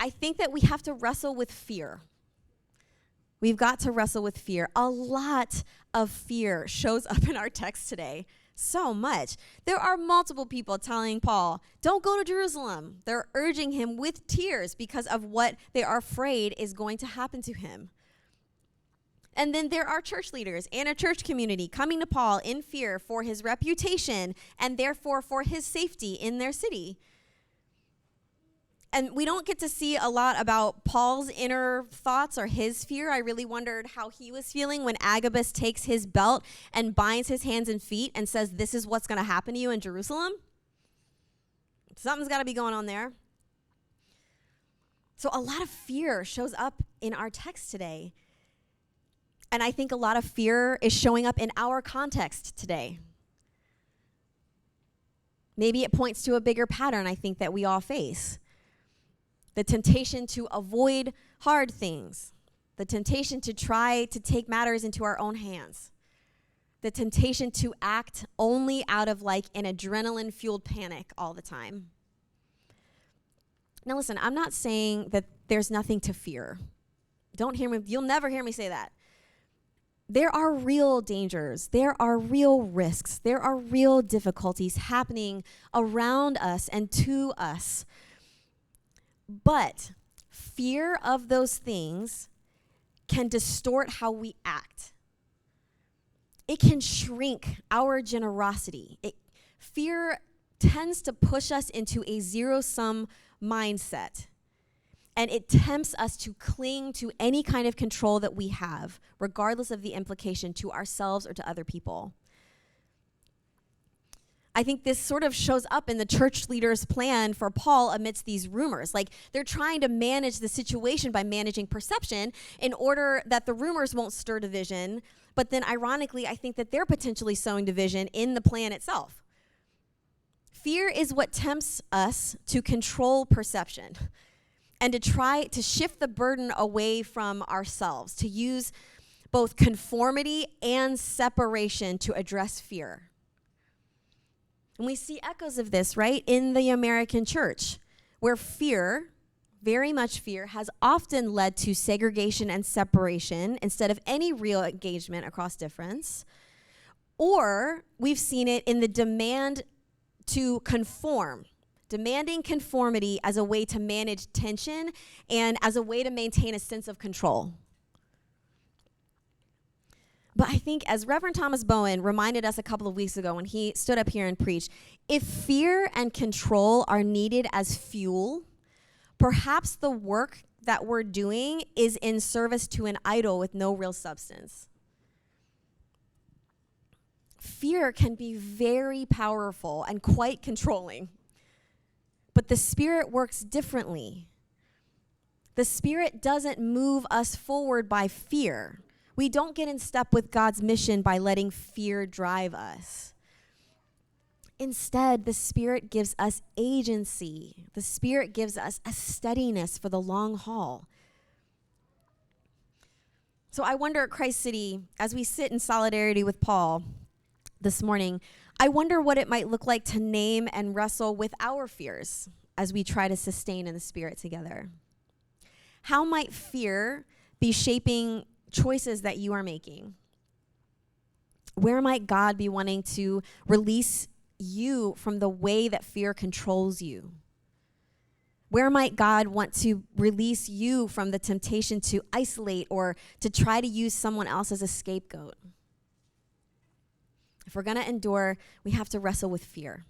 I think that we have to wrestle with fear. We've got to wrestle with fear. A lot of fear shows up in our text today. So much. There are multiple people telling Paul, don't go to Jerusalem. They're urging him with tears because of what they are afraid is going to happen to him. And then there are church leaders and a church community coming to Paul in fear for his reputation and therefore for his safety in their city. And we don't get to see a lot about Paul's inner thoughts or his fear. I really wondered how he was feeling when Agabus takes his belt and binds his hands and feet and says, this is what's going to happen to you in Jerusalem. Something's got to be going on there. So a lot of fear shows up in our text today. And I think a lot of fear is showing up in our context today. Maybe it points to a bigger pattern I think that we all face. The temptation to avoid hard things. The temptation to try to take matters into our own hands. The temptation to act only out of like an adrenaline-fueled panic all the time. Now listen, I'm not saying that there's nothing to fear. Don't hear me, you'll never hear me say that. There are real dangers. There are real risks. There are real difficulties happening around us and to us. But fear of those things can distort how we act. It can shrink our generosity. Fear tends to push us into a zero-sum mindset. And it tempts us to cling to any kind of control that we have, regardless of the implication to ourselves or to other people. I think this sort of shows up in the church leaders' plan for Paul amidst these rumors. Like, they're trying to manage the situation by managing perception in order that the rumors won't stir division. But then, ironically, I think that they're potentially sowing division in the plan itself. Fear is what tempts us to control perception and to try to shift the burden away from ourselves, to use both conformity and separation to address fear. And we see echoes of this, right, in the American church, where fear, very much fear, has often led to segregation and separation instead of any real engagement across difference. Or we've seen it in the demand to conform, demanding conformity as a way to manage tension and as a way to maintain a sense of control. But I think, as Reverend Thomas Bowen reminded us a couple of weeks ago when he stood up here and preached, if fear and control are needed as fuel, perhaps the work that we're doing is in service to an idol with no real substance. Fear can be very powerful and quite controlling, but the Spirit works differently. The Spirit doesn't move us forward by fear. We don't get in step with God's mission by letting fear drive us. Instead, the Spirit gives us agency. The Spirit gives us a steadiness for the long haul. So I wonder at Christ City, as we sit in solidarity with Paul this morning, I wonder what it might look like to name and wrestle with our fears as we try to sustain in the Spirit together. How might fear be shaping choices that you are making? Where might God be wanting to release you from the way that fear controls you? Where might God want to release you from the temptation to isolate or to try to use someone else as a scapegoat? If we're going to endure, we have to wrestle with fear.